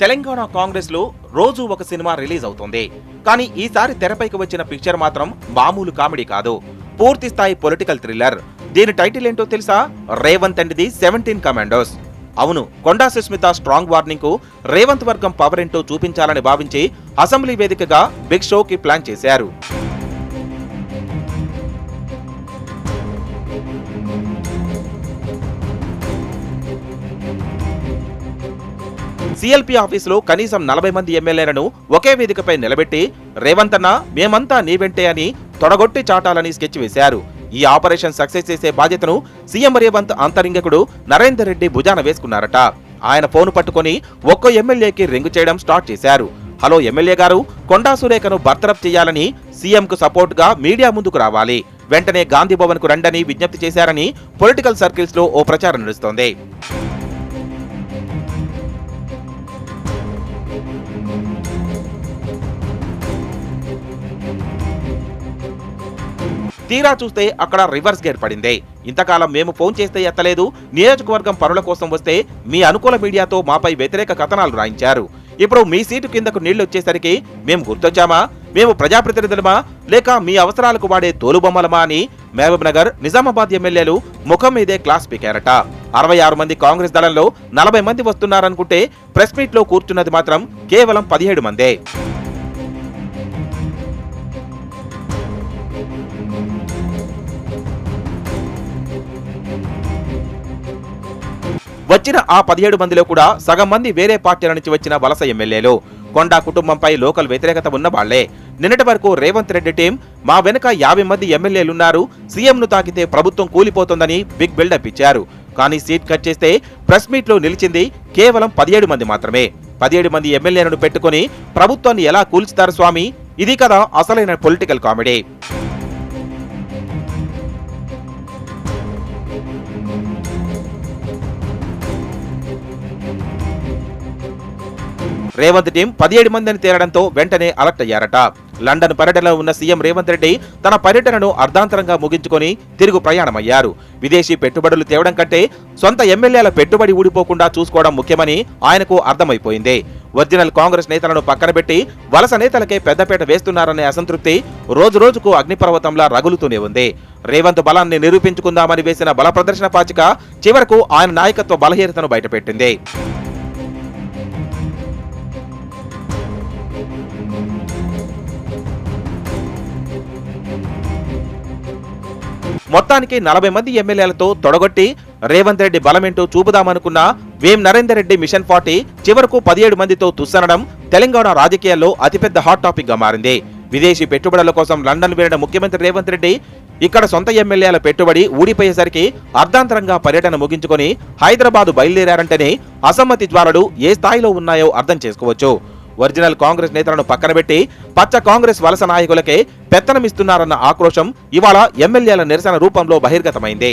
తెలంగాణ కాంగ్రెస్ లో రోజు ఒక సినిమా రిలీజ్ అవుతుంది. కానీ ఈసారి తెరపైకి వచ్చిన పిక్చర్ మాత్రం మామూలు కామెడీ కాదు, పూర్తి స్థాయి పొలిటికల్ థ్రిల్లర్. దీని టైటిల్ ఏంటో తెలుసా? Revanth and the 17 commandos. అవును, కొండా సుస్మిత స్ట్రాంగ్ వార్నింగ్ కు రేవంత్ వర్గం పవర్ ఏంటో చూపించాలని భావించి అసెంబ్లీ వేదికగా బిగ్ షోకి ప్లాన్ చేశారు. సిఎల్పి ఆఫీసులో కనీసం 40 మంది ఎమ్మెల్యేలను ఒకే వేదికపై నిలబెట్టి రేవంత్ అన్న మేమంతా నీ వెంటే అని తొడగొట్టి చాటాలని స్కెచ్ వేశారు. ఈ ఆపరేషన్ సక్సెస్ చేసే బాధ్యతను సీఎం రేవంత్ అంతరింగకుడు నరేందర్ రెడ్డి భుజాన వేసుకున్నారట. ఆయన ఫోన్ పట్టుకుని ఒక్కో ఎమ్మెల్యేకి రింగు చేయడం స్టార్ట్ చేశారు. హలో ఎమ్మెల్యే గారు, కొండా సురేఖను బర్తరఫ్ చేయాలని సీఎంకు సపోర్ట్ గా మీడియా ముందుకు రావాలి, వెంటనే గాంధీ భవన్ కు రండని విజ్ఞప్తి చేశారని పొలిటికల్ సర్కిల్స్ లో ఓ ప్రచారం నడుస్తోంది. తీరా చూస్తే అక్కడ రివర్స్ గేర్ పడింది. ఇంతకాలం మేము ఫోన్ చేస్తే ఎత్తలేదు, నియోజకవర్గం పనుల కోసం వస్తే మీ అనుకూల మీడియాతో మాపై వ్యతిరేక కథనాలు రాయించారు. ఇప్పుడు మీ సీటు కిందకు నీళ్లు వచ్చేసరికి మేము గుర్తొచ్చామా? మేము ప్రజాప్రతినిధులమా లేక మీ అవసరాలకు వాడే తోలుబొమ్మలమా అని మహబూబ్ నగర్, నిజామాబాద్ ఎమ్మెల్యేలు ముఖం మీదే క్లాస్ పీకారట. 66 మంది కాంగ్రెస్ దళంలో 40 మంది వస్తున్నారనుకుంటే ప్రెస్ మీట్ లో కూర్చున్నది మాత్రం కేవలం 17 మందే. వచ్చిన ఆ 17 మందిలో కూడా సగం మంది వేరే పార్టీల నుంచి వచ్చిన వలస ఎమ్మెల్యేలు. కొండా కుటుంబంపై లోకల్ వ్యతిరేకత ఉన్న వాళ్లే. నిన్నటి వరకు రేవంత్ రెడ్డి టీం మా వెనుక 50 మంది ఎమ్మెల్యేలున్నారు, సీఎంను తాకితే ప్రభుత్వం కూలిపోతుందని బిగ్ బిల్డప్ ఇచ్చారు. కానీ సీట్ కట్ చేస్తే ప్రెస్ మీట్ లో నిలిచింది కేవలం 17 మంది మాత్రమే. 17 మంది ఎమ్మెల్యేలను పెట్టుకుని ప్రభుత్వాన్ని ఎలా కూల్చుతారు స్వామి? ఇది కదా అసలైన పొలిటికల్ కామెడీ. రేవంత్ టీం 17 మందిని తేరడంతో వెంటనే అలర్ట్ అయ్యారట. లండన్ పర్యటనలో ఉన్న సీఎం రేవంత్ రెడ్డి తన పర్యటనను అర్ధాంతరంగా ముగించుకొని తిరుగు ప్రయాణమయ్యారు. విదేశీ పెట్టుబడులు తేవడం కంటే సొంత ఎమ్మెల్యేల పెట్టుబడి ఊడిపోకుండా చూసుకోవడం ముఖ్యమని ఆయనకు అర్థమైపోయింది. ఒరిజినల్ కాంగ్రెస్ నేతలను పక్కన పెట్టి వలస నేతలకే పెద్దపేట వేస్తున్నారనే అసంతృప్తి రోజురోజుకు అగ్నిపర్వతంలా రగులుతూనే ఉంది. రేవంత్ బలాన్ని నిరూపించుకుందామని వేసిన బల ప్రదర్శన పాచిక చివరకు ఆయన నాయకత్వ బలహీనతను బయటపెట్టింది. మొత్తానికి 40 మంది ఎమ్మెల్యేలతో తొడగొట్టి రేవంత్ రెడ్డి బలమేంటో చూపుదామనుకున్న వేం నరేందర్ రెడ్డి మిషన్ 40 చివరకు 17 మందితో తుస్సనడం తెలంగాణ రాజకీయాల్లో అతిపెద్ద హాట్ టాపిక్ గా మారింది. విదేశీ పెట్టుబడుల కోసం లండన్ వెళ్లిన ముఖ్యమంత్రి రేవంత్ రెడ్డి ఇక్కడ సొంత ఎమ్మెల్యేల పెట్టుబడి ఊడిపోయేసరికి అర్ధాంతరంగా పర్యటన ముగించుకొని హైదరాబాద్ బయలుదేరారంటేనే అసమ్మతి జ్వాలలు ఏ స్థాయిలో ఉన్నాయో అర్థం చేసుకోవచ్చు. ఒరిజినల్ కాంగ్రెస్ నేతలను పక్కన పెట్టి పచ్చ కాంగ్రెస్ వలస నాయకులకే పెత్తనమిస్తున్నారన్న ఆక్రోశం ఇవాళ ఎమ్మెల్యేల నిరసన రూపంలో బహిర్గతమైంది.